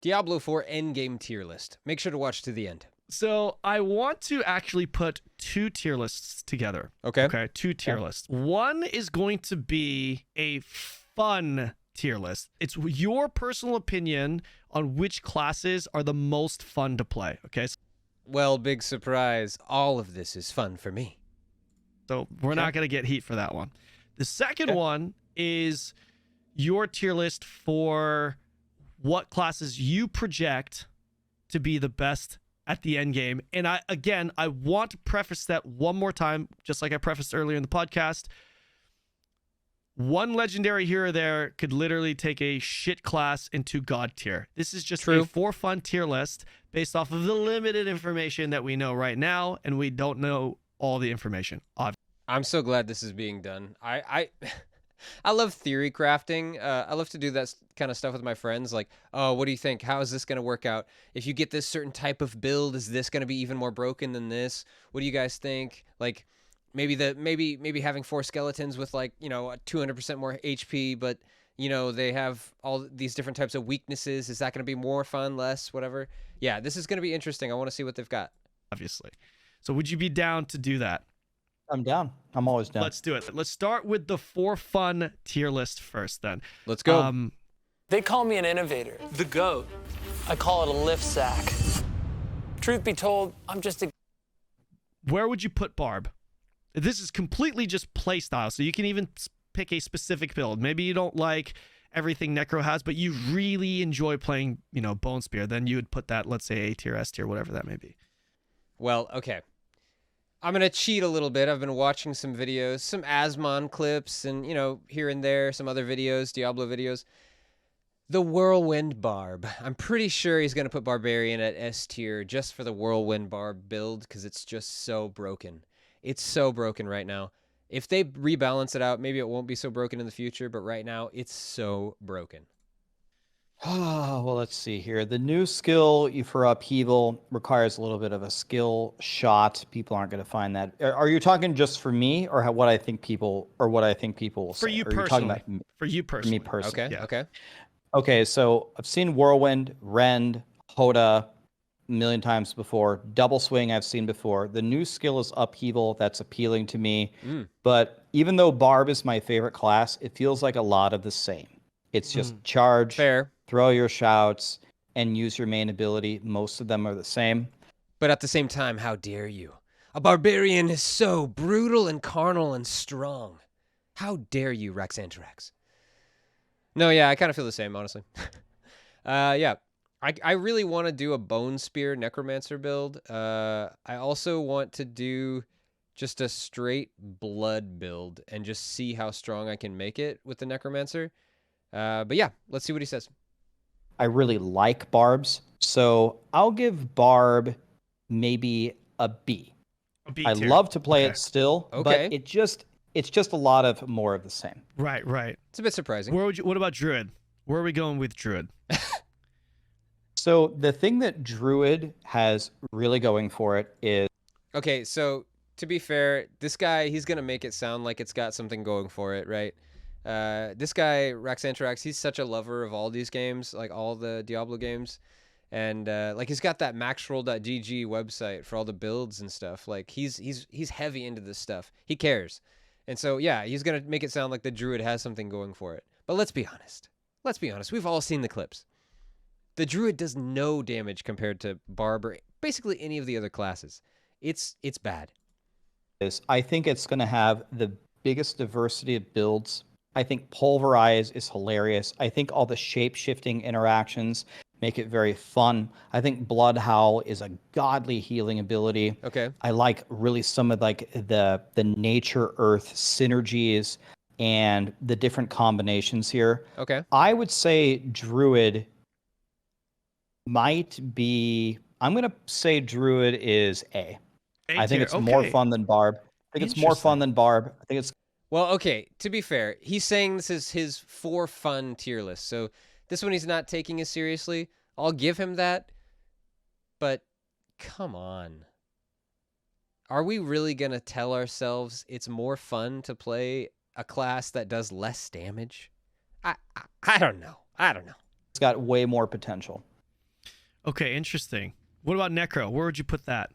Diablo 4 Endgame tier list. Make sure to watch to the end. So I want to actually put 2 tier lists together. Okay. Okay, 2 tier lists. One is going to be a fun tier list. It's your personal opinion on which classes are the most fun to play. Okay. Well, big surprise. All of this is fun for me. So we're not going to get heat for that one. The second one is your tier list for what classes you project to be the best at the end game. And I want to preface that one more time, just like I prefaced earlier in the podcast. One legendary here or there could literally take a shit class into God tier. This is just a for fun tier list based off of the limited information that we know right now, and we don't know all the information. I'm so glad this is being done. I love theory crafting. I love to do that kind of stuff with my friends. Like, oh, what do you think? How is this going to work out? If you get this certain type of build, is this going to be even more broken than this? What do you guys think? Like, maybe having 4 skeletons with, like, 200% more HP, but they have all these different types of weaknesses. Is that going to be more fun, less, whatever? Yeah, this is going to be interesting. I want to see what they've got. Obviously. So would you be down to do that? I'm down. I'm always down. Let's do it. Let's start with the for fun tier list first then. Let's go. They call me an innovator, the GOAT. I call it a lift sack. Truth be told, I'm just a... Where would you put Barb? This is completely just play style, so you can even pick a specific build. Maybe you don't like everything Necro has, but you really enjoy playing, Bone Spear. Then you would put that, let's say, A tier, S tier, whatever that may be. Well, okay. I'm going to cheat a little bit. I've been watching some videos, some Asmon clips, and, here and there, some other videos, Diablo videos. The Whirlwind Barb. I'm pretty sure he's going to put Barbarian at S tier just for the Whirlwind Barb build, because it's just so broken. It's so broken right now. If they rebalance it out, maybe it won't be so broken in the future, but right now, it's so broken. Oh, well, let's see here. The new skill for upheaval requires a little bit of a skill shot. People aren't going to find that. Are you talking just for me, or what I think people will say? For you personally. For you personally. Me personally. Okay. Yeah. Okay. Okay. So I've seen Whirlwind, Rend, Hoda a million times before. Double Swing I've seen before. The new skill is upheaval. That's appealing to me. But even though Barb is my favorite class, it feels like a lot of the same. It's just charge. Fair. Throw your shouts, and use your main ability. Most of them are the same. But at the same time, how dare you? A barbarian is so brutal and carnal and strong. How dare you, Raxantrax? No, yeah, I kind of feel the same, honestly. Yeah, I really want to do a Bone Spear Necromancer build. I also want to do just a straight blood build and just see how strong I can make it with the Necromancer. But yeah, let's see what he says. I really like Barbs, so I'll give Barb maybe a B. I love to play it still, but it's just a lot of more of the same. Right. It's a bit surprising. What about Druid? Where are we going with Druid? So the thing that Druid has really going for it is... Okay, so to be fair, this guy, he's going to make it sound like it's got something going for it, right? This guy, Raxantrax, he's such a lover of all these games, like all the Diablo games. And like he's got that maxroll.gg website for all the builds and stuff. Like he's heavy into this stuff. He cares. And so yeah, he's going to make it sound like the Druid has something going for it. But let's be honest. We've all seen the clips. The Druid does no damage compared to Barb or basically any of the other classes. It's bad. I think it's going to have the biggest diversity of builds. I think Pulverize is hilarious. I think all the shape-shifting interactions make it very fun. I think Blood Howl is a godly healing ability. Okay. I like really some of like the nature earth synergies and the different combinations here. Okay. I would say Druid might be... I'm going to say Druid is A. I think it's more fun than Barb. I think it's more fun than Barb. I think it's... Well, okay, to be fair, he's saying this is his for fun tier list. So this one he's not taking as seriously. I'll give him that. But come on. Are we really going to tell ourselves it's more fun to play a class that does less damage? I don't know. It's got way more potential. Okay, interesting. What about Necro? Where would you put that?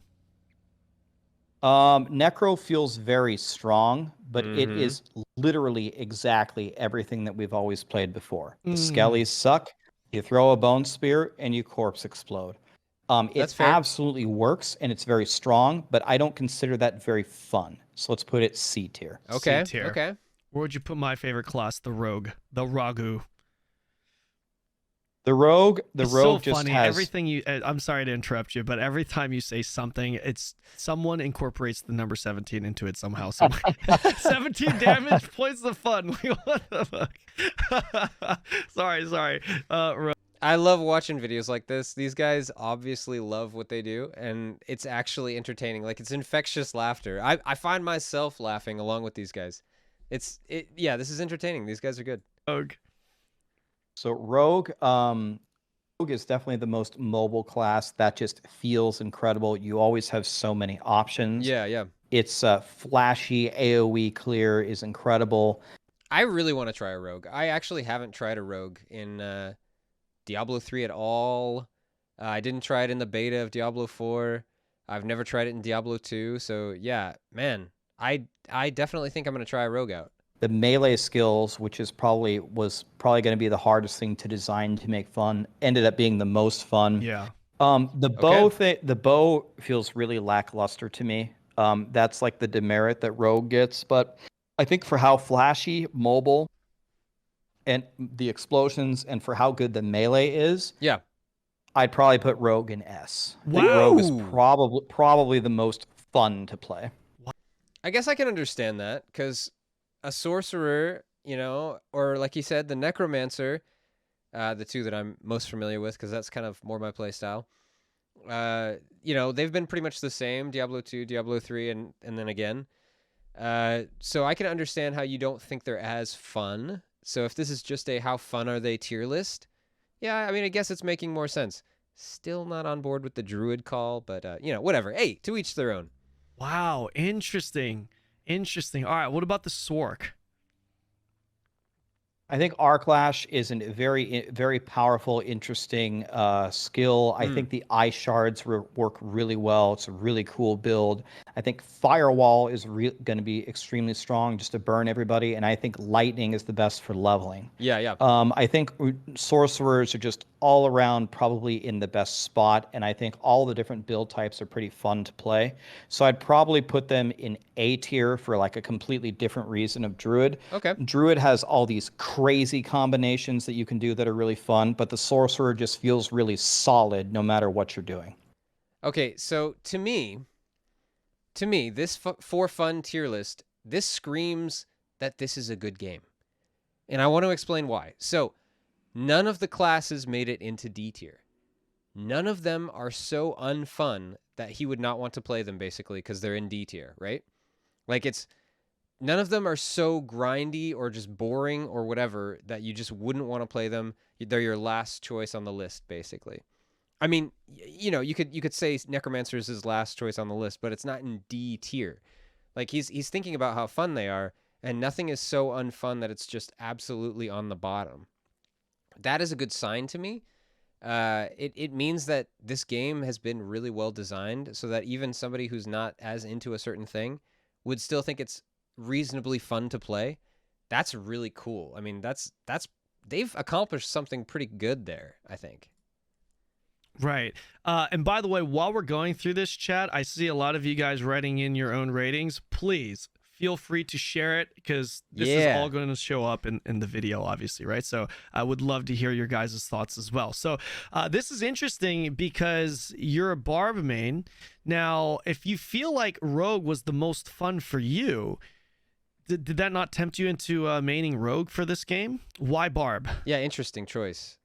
Necro feels very strong, but it Mhm. is literally exactly everything that we've always played before. The Mm. skellies suck. You throw a bone spear and you corpse explode. That's It fair. absolutely works and it's very strong, but I don't consider that very fun. So let's put it C tier. C Okay. tier. Okay. Where would you put my favorite class, the Rogue, the Ragu? The rogue It's so just funny. has Everything you, I'm sorry to interrupt you, but every time you say something, it's someone incorporates the number 17 into it somehow. 17 damage points the fun. What the fuck? sorry. I love watching videos like this. These guys obviously love what they do, and it's actually entertaining. Like, it's infectious laughter. I find myself laughing along with these guys. Yeah, this is entertaining. These guys are good. Rogue. So Rogue is definitely the most mobile class that just feels incredible. You always have so many options. Yeah. It's flashy, AoE clear is incredible. I really want to try a rogue. I actually haven't tried a rogue in Diablo 3 at all. I didn't try it in the beta of Diablo 4. I've never tried it in Diablo 2. So yeah, man, I definitely think I'm gonna try a rogue out. The melee skills, which was probably going to be the hardest thing to design to make fun, ended up being the most fun. Yeah. The bow feels really lackluster to me. That's like the demerit that Rogue gets, but I think for how flashy, mobile, and the explosions, and for how good the melee is, Yeah. I'd probably put Rogue in S. I think Wow. Rogue is probably the most fun to play. I guess I can understand that, because a sorcerer, or like you said, the necromancer, the two that I'm most familiar with, because that's kind of more my play style. They've been pretty much the same, Diablo 2, Diablo 3, and then again. So I can understand how you don't think they're as fun. So if this is just a how fun are they tier list, yeah, I mean, I guess it's making more sense. Still not on board with the druid call, but whatever. Hey, to each their own. Wow. Interesting. All right. What about the Sorc? I think Arclash is a very, very powerful, interesting skill. I think the eye shards work really well. It's a really cool build. I think Firewall is going to be extremely strong just to burn everybody, and I think Lightning is the best for leveling. Yeah. I think Sorcerers are just all around probably in the best spot, and I think all the different build types are pretty fun to play. So I'd probably put them in A tier for like a completely different reason of Druid. Okay. Druid has all these crazy combinations that you can do that are really fun, but the Sorcerer just feels really solid no matter what you're doing. Okay, so to me, this for fun tier list, this screams that this is a good game. And I want to explain why. So, none of the classes made it into D tier. None of them are so unfun that he would not want to play them, basically, because they're in D tier, right? Like, none of them are so grindy or just boring or whatever that you just wouldn't want to play them. They're your last choice on the list, basically. I mean, you could say Necromancer is his last choice on the list, but it's not in D tier. Like, he's thinking about how fun they are, and nothing is so unfun that it's just absolutely on the bottom. That is a good sign to me. It means that this game has been really well designed, so that even somebody who's not as into a certain thing would still think it's reasonably fun to play. That's really cool. I mean, they've accomplished something pretty good there, I think. Right. And by the way, while we're going through this chat, I see a lot of you guys writing in your own ratings. Please feel free to share it, because this is all going to show up in the video, obviously, right? So I would love to hear your guys' thoughts as well. So this is interesting because you're a Barb main. Now, if you feel like Rogue was the most fun for you, did that not tempt you into maining Rogue for this game? Why Barb? Yeah, interesting choice.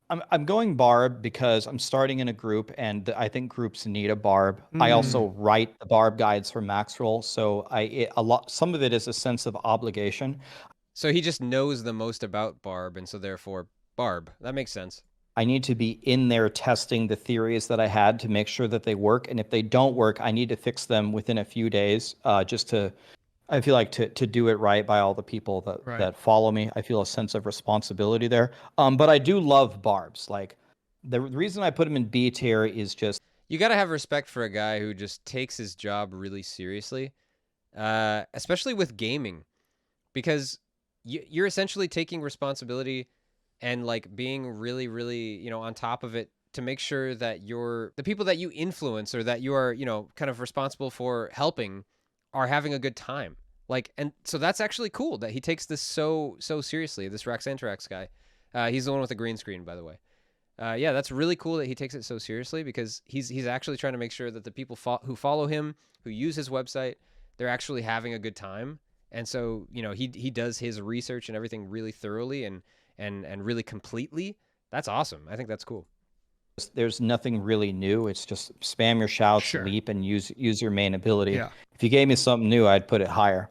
I'm going Barb because I'm starting in a group, and I think groups need a Barb. I also write the Barb guides for Maxroll, so some of it is a sense of obligation. So he just knows the most about Barb, and so therefore Barb. That makes sense. I need to be in there testing the theories that I had to make sure that they work, and if they don't work, I need to fix them within a few days, I feel like to do it right by all the people that follow me. I feel a sense of responsibility there. But I do love Barbs. Like, The reason I put him in B tier is just You got to have respect for a guy who just takes his job really seriously, especially with gaming, because you're essentially taking responsibility and like being really, really, on top of it to make sure that the people that you influence or that you are, kind of responsible for helping are having a good time. Like, and so that's actually cool that he takes this so seriously. This HiMrSmiles guy, he's the one with the green screen, by the way. Yeah, that's really cool that he takes it so seriously, because he's actually trying to make sure that the people who follow him, who use his website, they're actually having a good time. And so, he does his research and everything really thoroughly and really completely. That's awesome. I think that's cool. there's nothing really new. It's just spam your shouts, Sure. leap, and use your main ability. Yeah. If you gave me something new, I'd put it higher.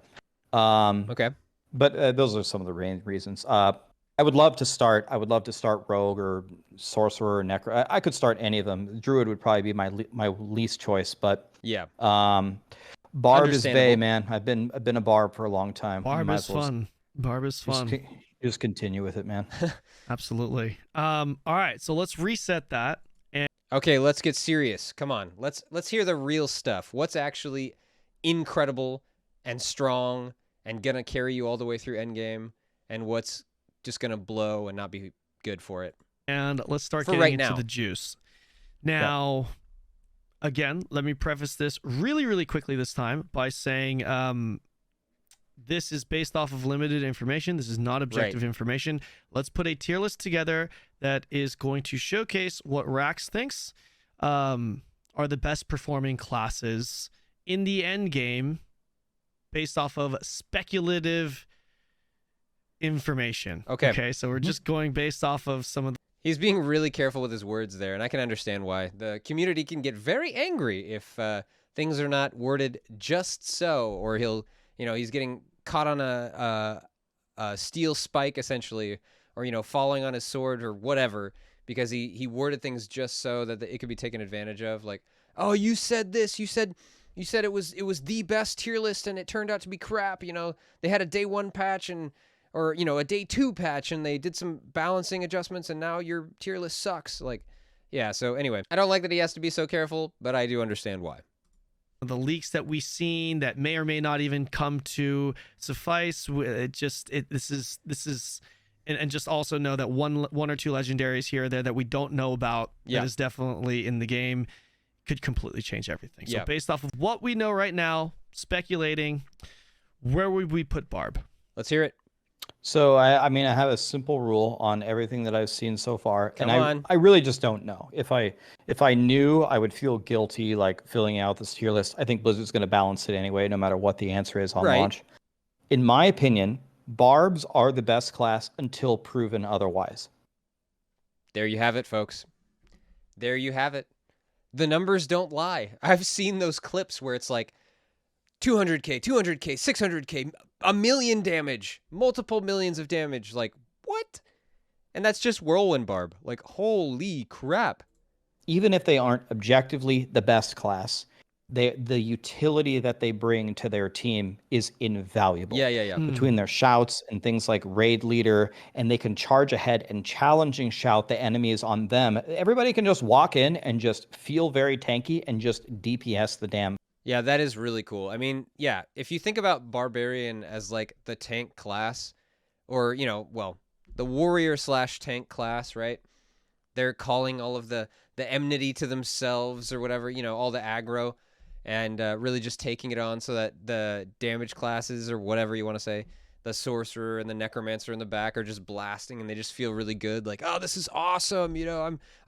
Okay. But those are some of the reasons. I would love to start Rogue or Sorcerer or Necro. I could start any of them. Druid would probably be my least choice, but Yeah. Barb is Understandable. bae, man. I've been a Barb for a long time. You Barb might is as well fun. Barb is fun. Just continue with it, man. Absolutely. All right, so let's reset that. Okay, let's get serious. Come on. Let's hear the real stuff. What's actually incredible and strong and gonna carry you all the way through Endgame, and what's just gonna blow and not be good for it. And let's start For getting right into now. the juice. Now, again, let me preface this really, really quickly this time by saying this is based off of limited information. This is not objective information. Let's put a tier list together that is going to showcase what Rax thinks are the best performing classes in the end game based off of speculative information. Okay. So we're just going based off of some of the He's being really careful with his words there, and I can understand why. The community can get very angry if things are not worded just so, or he's getting caught on a steel spike essentially, or falling on his sword or whatever, because he worded things just so that it could be taken advantage of. Like, oh, you said this, you said it was the best tier list, and it turned out to be crap. They had a day 1 patch or a day 2 patch, and they did some balancing adjustments, and now your tier list sucks. Like, yeah. So anyway, I don't like that he has to be so careful, but I do understand why. the leaks that we've seen that may or may not even come to suffice. This is and just also know that one or two legendaries here or there that we don't know about that is definitely in the game could completely change everything. So based off of what we know right now, speculating, where would we put Barb? Let's hear it. So I mean, I have a simple rule on everything that I've seen so far, Come on. I really just don't know. If I knew, I would feel guilty like filling out this tier list. I think Blizzard's going to balance it anyway, no matter what the answer is on launch. In my opinion, Barbs are the best class until proven otherwise. There you have it, folks. There you have it. The numbers don't lie. I've seen those clips where it's like 200k, 200k, 600k, a million damage, multiple millions of damage. Like, what? And that's just Whirlwind Barb. Like, holy crap. Even if they aren't objectively the best class, the utility that they bring to their team is invaluable. Yeah. Between their shouts and things like Raid Leader, and they can charge ahead and challenging shout the enemies on them. Everybody can just walk in and just feel very tanky and just DPS the damn. Yeah, that is really cool. I mean, yeah, if you think about Barbarian as like the tank class, or, the warrior / tank class, right? They're calling all of the enmity to themselves or whatever, all the aggro, and really just taking it on so that the damage classes or whatever you want to say, the sorcerer and the necromancer in the back are just blasting, and they just feel really good. Like, oh, this is awesome.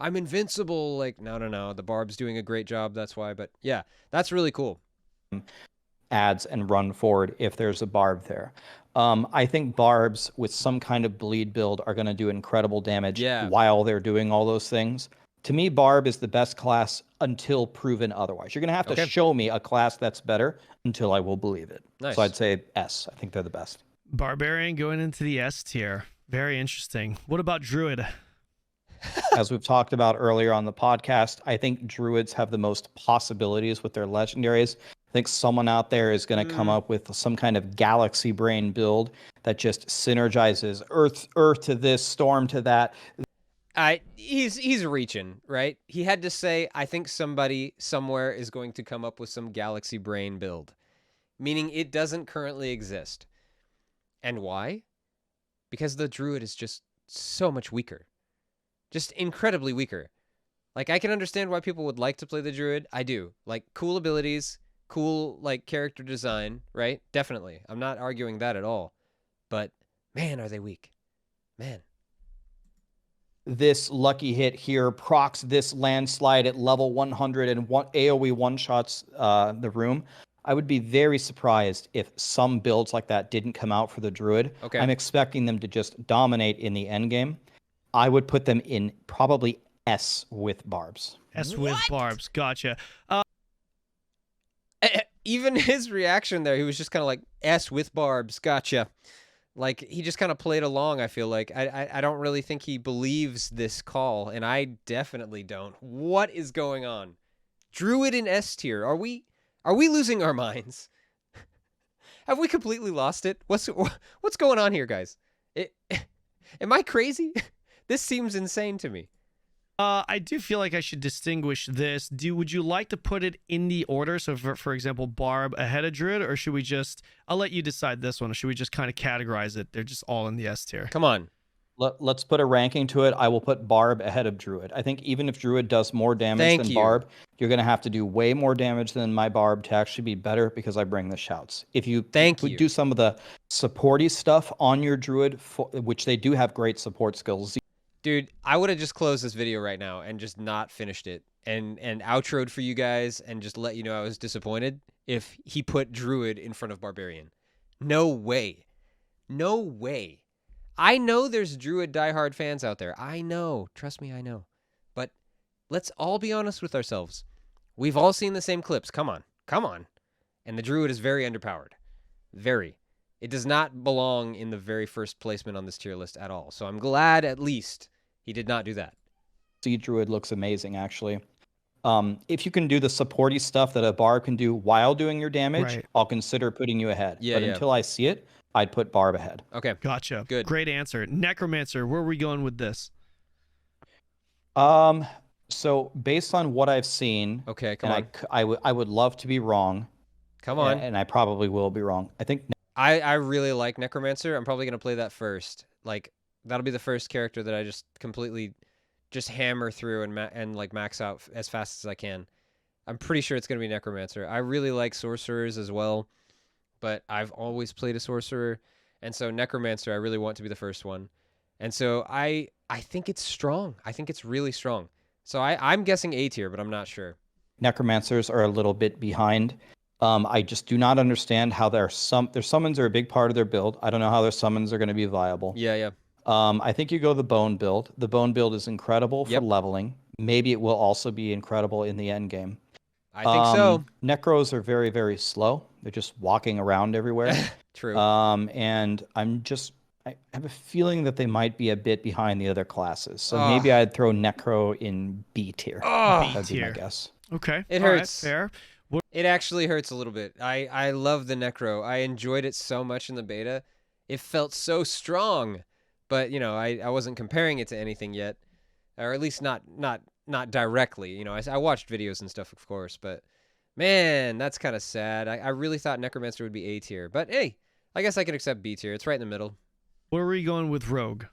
I'm invincible. Like, no. The Barb's doing a great job. That's why. But yeah, that's really cool. Adds and run forward if there's a Barb there. I think Barbs with some kind of bleed build are going to do incredible damage while they're doing all those things. To me, Barb is the best class until proven otherwise. You're going to have to show me a class that's better until I will believe it. Nice. So I'd say S. I think they're the best. Barbarian going into the S tier. Very interesting. What about Druid? As we've talked about earlier on the podcast, I think Druids have the most possibilities with their legendaries. I think someone out there is going to come up with some kind of galaxy brain build that just synergizes Earth to this, Storm to that. He's reaching, right? He had to say, I think somebody somewhere is going to come up with some Galaxy Brain build, meaning it doesn't currently exist. And why? Because the Druid is just so much weaker. Just incredibly weaker. Like, I can understand why people would like to play the Druid. I do. Like, cool abilities, cool, like, character design, right? Definitely. I'm not arguing that at all. But, man, are they weak. Man. This lucky hit here procs this landslide at level 100 and AoE one-shots the room. I would be very surprised if some builds like that didn't come out for the Druid. Okay. I'm expecting them to just dominate in the endgame. I would put them in probably S with Barbs. S with Barbs. Gotcha. Even his reaction there, he was just kind of like, S with Barbs. Gotcha. Like, he just kind of played along, I feel like. I don't really think he believes this call, and I definitely don't. What is going on? Druid in S tier. Are we losing our minds? Have we completely lost it? What's going on here, guys? Am I crazy? This seems insane to me. I do feel like I should distinguish this. Would you like to put it in the order? So, for example, Barb ahead of Druid, or should we just? I'll let you decide this one. Or should we just kind of categorize it? They're just all in the S tier. Come on. Let's put a ranking to it. I will put Barb ahead of Druid. I think even if Druid does more damage than Barb, you're going to have to do way more damage than my Barb to actually be better because I bring the shouts. If you do some of the supporty stuff on your Druid, which they do have great support skills. Dude, I would have just closed this video right now and just not finished it and outroed for you guys and just let you know I was disappointed if he put Druid in front of Barbarian. No way. No way. I know there's Druid diehard fans out there. I know. Trust me, I know. But let's all be honest with ourselves. We've all seen the same clips. Come on. Come on. And the Druid is very underpowered. Very. It does not belong in the very first placement on this tier list at all. So I'm glad at least he did not do that. See, Druid looks amazing, actually. If you can do the supporty stuff that a Barb can do while doing your damage, I'll consider putting you ahead. Yeah, but until I see it, I'd put Barb ahead. Okay. Gotcha. Good. Great answer. Necromancer, where are we going with this? So based on what I've seen, okay, come on. I would love to be wrong. Come on. And I probably will be wrong. I think I really like Necromancer. I'm probably going to play that first. Like, that'll be the first character that I just completely just hammer through and like max out as fast as I can. I'm pretty sure it's going to be Necromancer. I really like Sorcerers as well, but I've always played a Sorcerer, and so Necromancer I really want to be the first one. And so I think it's strong. I think it's really strong. So I'm guessing A tier, but I'm not sure. Necromancers are a little bit behind. I just do not understand how their summons are a big part of their build. I don't know how their summons are going to be viable. Yeah. I think you go the Bone build. The Bone build is incredible for leveling. Maybe it will also be incredible in the end game. I think so. Necros are very, very slow. They're just walking around everywhere. True. And I have a feeling that they might be a bit behind the other classes. So maybe I'd throw Necro in B tier. That'd be my guess. Okay. It hurts. Right, fair. It actually hurts a little bit. I love the Necro. I enjoyed it so much in the beta. It felt so strong. But, you know, I wasn't comparing it to anything yet. Or at least not directly. You know, I watched videos and stuff, of course. But, man, that's kind of sad. I really thought Necromancer would be A tier. But, hey, I guess I can accept B tier. It's right in the middle. Where are we going with Rogue?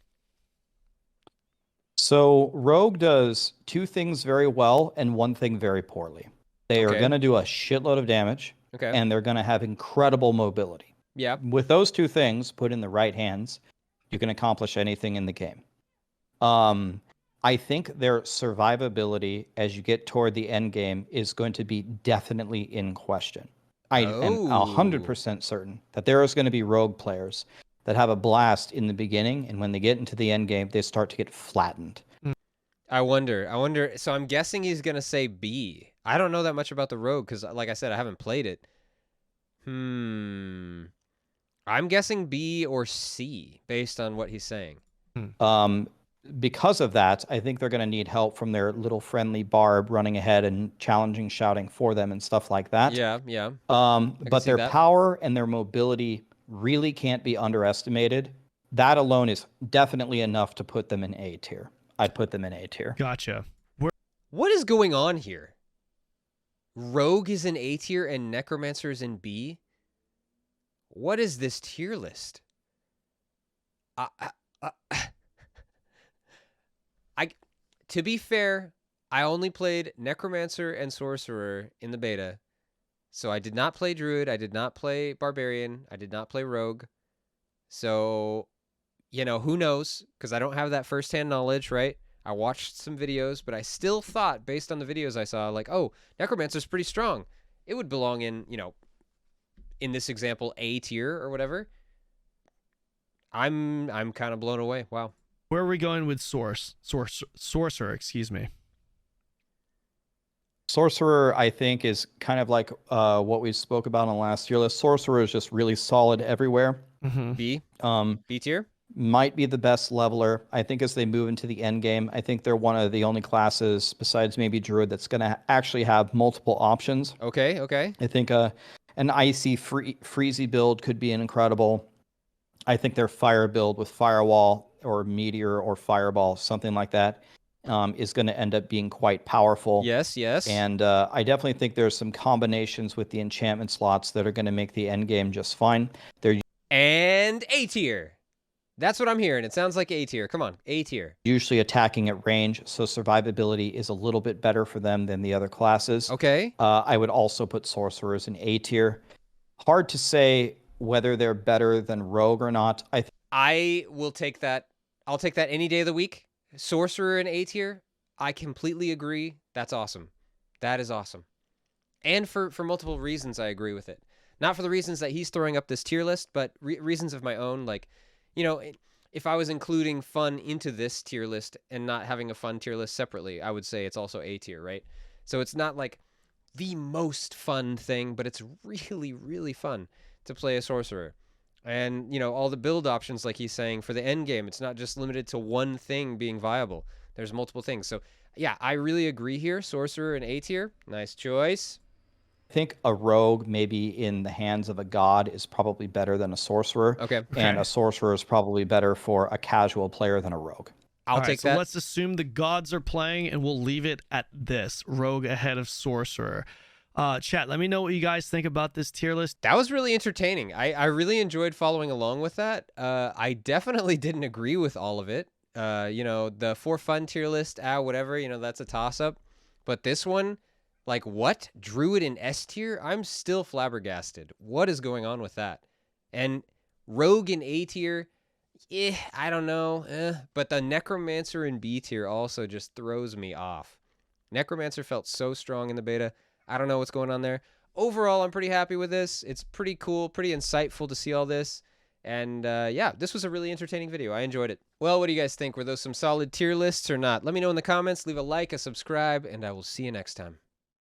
So Rogue does two things very well and one thing very poorly. They are going to do a shitload of damage, and they're going to have incredible mobility. Yeah. With those two things put in the right hands, you can accomplish anything in the game. I think their survivability as you get toward the end game is going to be definitely in question. I am 100% certain that there is going to be Rogue players that have a blast in the beginning, and when they get into the end game, they start to get flattened. I wonder. So I'm guessing he's going to say B. I don't know that much about the Rogue because, like I said, I haven't played it. I'm guessing B or C based on what he's saying. Because of that, I think they're going to need help from their little friendly Barb running ahead and challenging, shouting for them and stuff like that. Yeah. But their power and their mobility really can't be underestimated. That alone is definitely enough to put them in A tier. I'd put them in A tier. Gotcha. What is going on here? Rogue is in A tier and Necromancer is in B? What is this tier list? To be fair, I only played Necromancer and Sorcerer in the beta. So I did not play Druid, I did not play Barbarian, I did not play Rogue. So, you know, who knows? Because I don't have that firsthand knowledge, right? I watched some videos, but I still thought, based on the videos I saw, like, oh, Necromancer's pretty strong. It would belong in, you know, in this example, A tier or whatever. I'm kind of blown away. Wow. Where are we going with Sorcerer, excuse me. Sorcerer, I think, is kind of like what we spoke about on the last tier list. Sorcerer is just really solid everywhere. Mm-hmm. B tier? Might be the best leveler. I think as they move into the end game, I think they're one of the only classes, besides maybe Druid, that's going to actually have multiple options. Okay. I think an icy freezy build could be an incredible. I think their fire build with Firewall or Meteor or Fireball, something like that, is going to end up being quite powerful. Yes. And I definitely think there's some combinations with the enchantment slots that are going to make the end game just fine. And A tier. That's what I'm hearing. It sounds like A tier. Come on, A tier. Usually attacking at range, so survivability is a little bit better for them than the other classes. Okay. I would also put Sorcerers in A tier. Hard to say whether they're better than Rogue or not. I will take that. I'll take that any day of the week. Sorcerer in A tier. I completely agree. That's awesome. That is awesome. And for multiple reasons, I agree with it. Not for the reasons that he's throwing up this tier list, but reasons of my own. Like, you know, if I was including fun into this tier list and not having a fun tier list separately, I would say it's also A tier, right? So it's not like the most fun thing, but it's really, really fun to play a sorcerer. And, you know, all the build options, like he's saying, for the end game, it's not just limited to one thing being viable. There's multiple things. So, yeah, I really agree here. Sorcerer and A tier. Nice choice. I think a rogue, maybe in the hands of a god, is probably better than a sorcerer. Okay. And a sorcerer is probably better for a casual player than a rogue. I'll take that. So let's assume the gods are playing, and we'll leave it at this. Rogue ahead of sorcerer. Chat, let me know what you guys think about this tier list. That was really entertaining. I really enjoyed following along with that. I definitely didn't agree with all of it. You know, the for fun tier list, whatever, you know, that's a toss-up. But this one, like, what? Druid in S tier? I'm still flabbergasted. What is going on with that? And Rogue in A tier, I don't know. But the Necromancer in B tier also just throws me off. Necromancer felt so strong in the beta. I don't know what's going on there. Overall, I'm pretty happy with this. It's pretty cool, pretty insightful to see all this. And yeah, this was a really entertaining video. I enjoyed it. Well, what do you guys think? Were those some solid tier lists or not? Let me know in the comments. Leave a like, a subscribe, and I will see you next time.